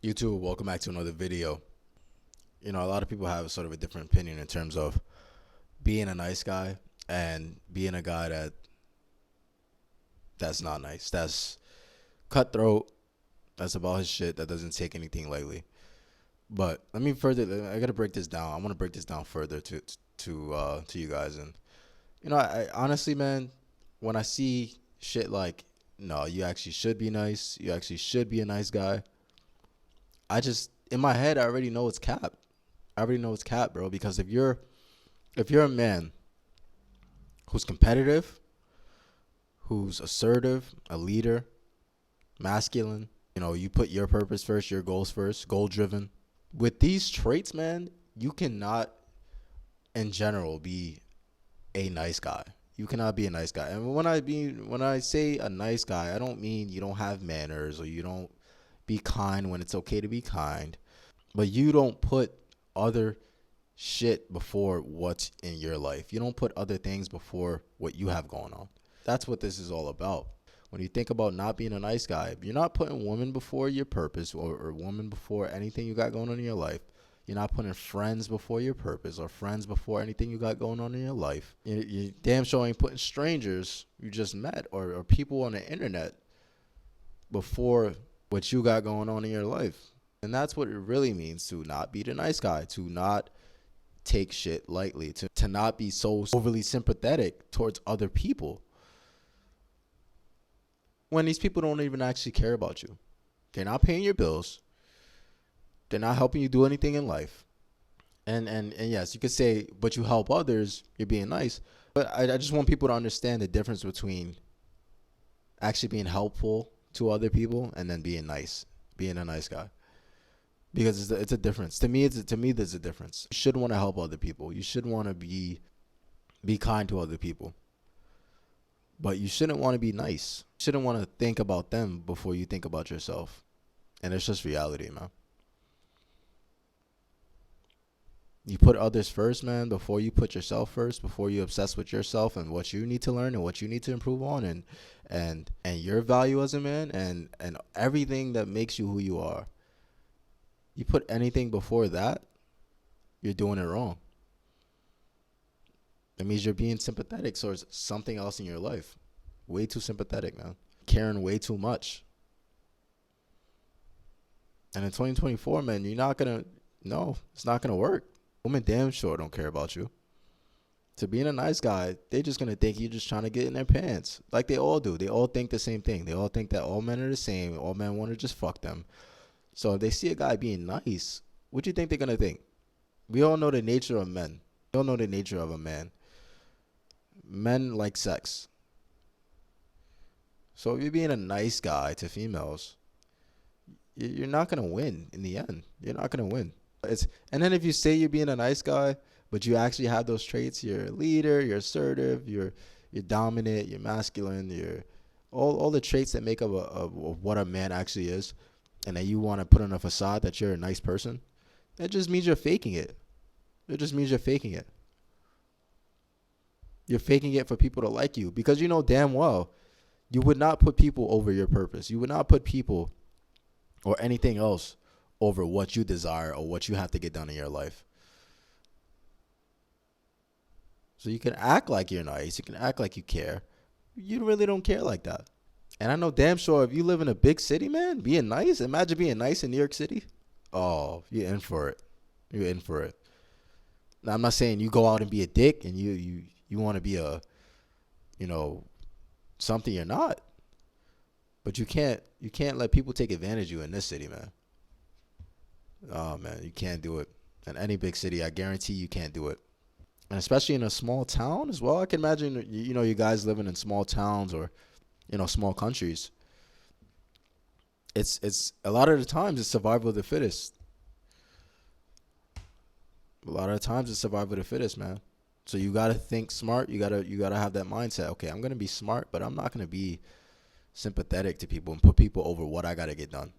YouTube, welcome back to another video. A lot of people have sort of a different opinion in terms of being a nice guy and being a guy that's not nice. That's cutthroat. That's about his shit. That doesn't take anything lightly. But I gotta break this down. I want to break this down further to you guys. And I honestly, man, when I see shit like, no, you actually should be nice. You actually should be a nice guy. I just in my head I already know it's cap. I already know it's cap, bro. Because if you're a man who's competitive, who's assertive, a leader, masculine, you put your purpose first, your goals first, goal driven. With these traits, man, you cannot in general be a nice guy. You cannot be a nice guy. And when I say a nice guy, I don't mean you don't have manners or you don't be kind when it's okay to be kind, but you don't put other shit before what's in your life. You don't put other things before what you have going on. That's what this is all about. When you think about not being a nice guy, you're not putting women before your purpose or woman before anything you got going on in your life. You're not putting friends before your purpose or friends before anything you got going on in your life. You damn sure ain't putting strangers you just met or people on the internet before what you got going on in your life. And that's what it really means to not be the nice guy, to not take shit lightly, to not be so overly sympathetic towards other people when these people don't even actually care about you. They're not paying your bills. They're not helping you do anything in life. And yes, you could say, but you help others, you're being nice. But I just want people to understand the difference between actually being helpful to other people and then being nice, being a nice guy. Because it's a difference. To me, there's a difference. You should want to help other people. You should want to be kind to other people. But you shouldn't want to be nice. You shouldn't want to think about them before you think about yourself. And it's just reality, man. You put others first, man, before you put yourself first, before you obsess with yourself and what you need to learn and what you need to improve on and your value as a man and everything that makes you who you are. You put anything before that, you're doing it wrong. It means you're being sympathetic towards something else in your life. Way too sympathetic, man. Caring way too much. And in 2024, man, it's not going to work. Women damn sure don't care about you. To being a nice guy, they're just going to think you're just trying to get in their pants. Like they all do. They all think the same thing. They all think that all men are the same. All men want to just fuck them. So if they see a guy being nice, what do you think they're going to think? We all know the nature of men. We all know the nature of a man. Men like sex. So if you're being a nice guy to females, you're not going to win in the end. You're not going to win. And then if you say you're being a nice guy, but you actually have those traits, you're a leader, you're assertive, you're dominant, you're masculine, you're all the traits that make up of what a man actually is, and then you want to put on a facade that you're a nice person, that just means you're faking it. It just means you're faking it. You're faking it for people to like you because you know damn well you would not put people over your purpose. You would not put people or anything else over what you desire or what you have to get done in your life. So you can act like you're nice. You can act like you care. You really don't care like that. And I know damn sure if you live in a big city, man, being nice, imagine being nice in New York City. Oh, you're in for it. You're in for it. Now, I'm not saying you go out and be a dick and you want to be a, something you're not. But you can't let people take advantage of you in this city, man. Oh, man, you can't do it. In any big city, I guarantee you can't do it. And especially in a small town as well. I can imagine, you guys living in small towns or, small countries. It's a lot of the times it's survival of the fittest. A lot of the times it's survival of the fittest, man. So you got to think smart. You got to have that mindset. Okay, I'm going to be smart, but I'm not going to be sympathetic to people and put people over what I got to get done.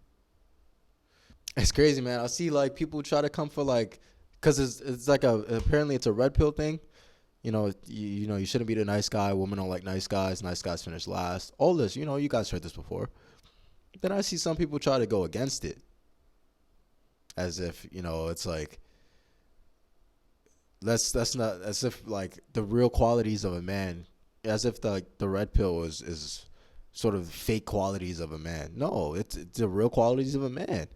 It's crazy, man. I see like people try to come for like, cause it's like apparently it's a red pill thing. You shouldn't be the nice guy. Women don't like nice guys. Nice guys finish last. All this, you guys heard this before. Then I see some people try to go against it. as if, it's like, that's not, as if like the real qualities of a man, as if the red pill is sort of fake qualities of a man. No, it's the real qualities of a man.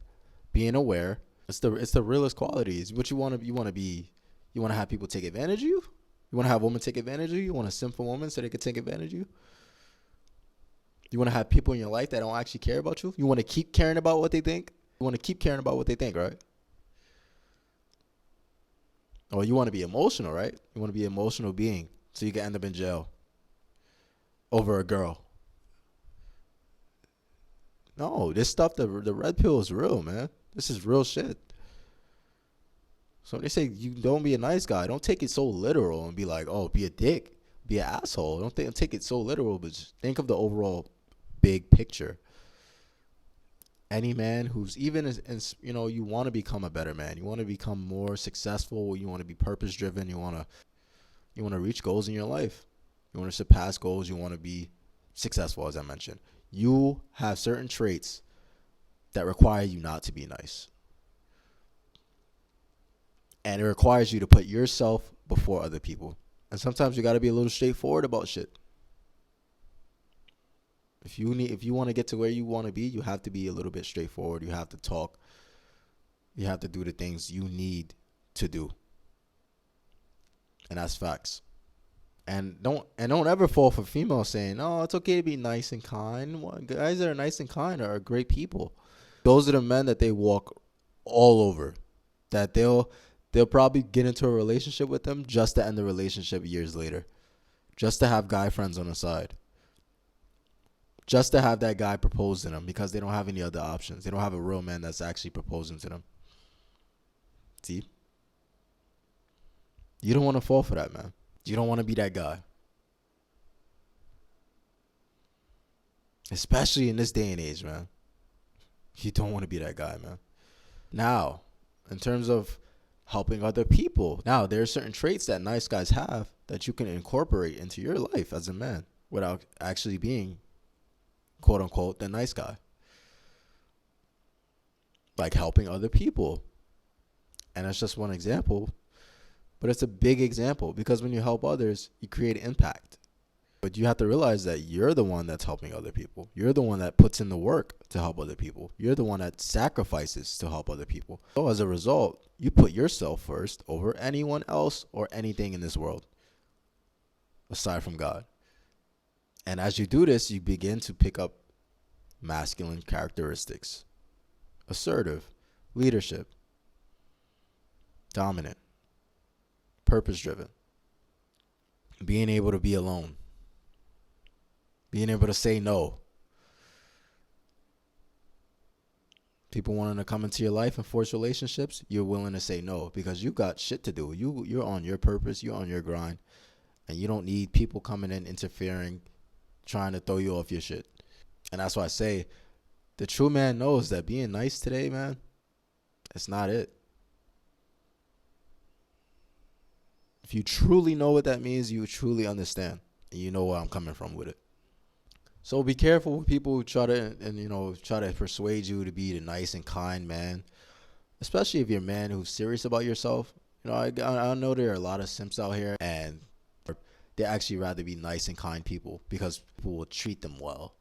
Being aware. It's the realest qualities. What you want to have people take advantage of you? You want to have women take advantage of you? You want a simple woman so they can take advantage of you? You want to have people in your life that don't actually care about you? You want to keep caring about what they think? You want to keep caring about what they think, right? Or you want to be emotional, right? You want to be an emotional being so you can end up in jail over a girl. No, this stuff, the red pill is real, man. This is real shit. So when they say you don't be a nice guy, don't take it so literal and be like, oh, be a dick, be an asshole. Don't take it so literal, but just think of the overall big picture. Any man who's even you want to become a better man, you want to become more successful, you want to be purpose driven, you want to reach goals in your life, you want to surpass goals, you want to be successful, as I mentioned. You have certain traits that require you not to be nice. And it requires you to put yourself before other people. And sometimes you got to be a little straightforward about shit. If you want to get to where you want to be, you have to be a little bit straightforward. You have to talk. You have to do the things you need to do. And that's facts. And don't ever fall for females saying, "Oh, it's okay to be nice and kind." Well, guys that are nice and kind are great people. Those are the men that they walk all over. That they'll probably get into a relationship with them just to end the relationship years later, just to have guy friends on the side, just to have that guy propose to them because they don't have any other options. They don't have a real man that's actually proposing to them. See, you don't want to fall for that, man. You don't want to be that guy, especially in this day and age, man. You don't want to be that guy, man. Now, in terms of helping other people, now there are certain traits that nice guys have that you can incorporate into your life as a man without actually being, quote unquote, the nice guy. Like helping other people. And that's just one example, but it's a big example because when you help others, you create impact. But you have to realize that you're the one that's helping other people. You're the one that puts in the work to help other people. You're the one that sacrifices to help other people. So as a result, you put yourself first over anyone else or anything in this world aside from God. And as you do this, you begin to pick up masculine characteristics: assertive, leadership, dominant, purpose driven, being able to be alone, being able to say no. People wanting to come into your life and force relationships, you're willing to say no because you got shit to do. You're on your purpose, you're on your grind, and you don't need people coming in interfering, trying to throw you off your shit. And that's why I say the true man knows that being nice today, man, it's not it. If you truly know what that means, you truly understand, and you know where I'm coming from with it. So be careful with people who try to persuade you to be the nice and kind man, especially if you're a man who's serious about yourself. I know there are a lot of simps out here, and they actually rather be nice and kind people because people will treat them well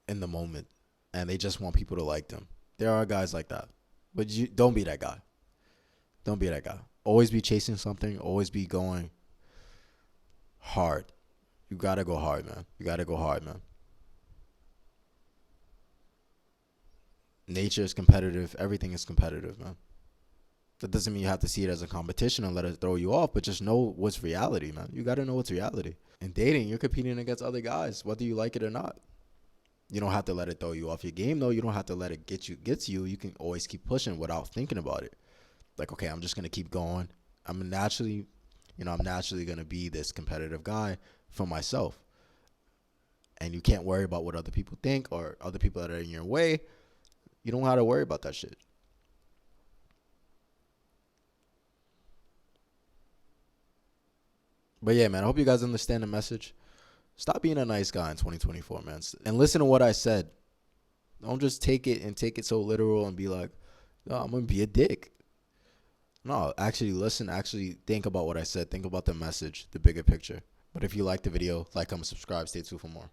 in the moment, and they just want people to like them. There are guys like that, but you don't be that guy. Don't be that guy. Always be chasing something. Always be going hard. You gotta go hard, man. You gotta go hard, man. Nature is competitive. Everything is competitive, man. That doesn't mean you have to see it as a competition and let it throw you off, but just know what's reality, man. You gotta know what's reality. In dating, you're competing against other guys, whether you like it or not. You don't have to let it throw you off your game, though. You don't have to let it get you. You can always keep pushing without thinking about it. Like, okay, I'm just gonna keep going. I'm naturally gonna be this competitive guy for myself. And you can't worry about what other people think or other people that are in your way. You don't have to worry about that shit. But yeah, man, I hope you guys understand the message. Stop being a nice guy in 2024, man. And listen to what I said. Don't just take it so literal and be like, No, I'm gonna be a dick. No, actually listen, actually think about what I said. Think about the message, the bigger picture. But if you like the video, like, comment, subscribe, stay tuned for more.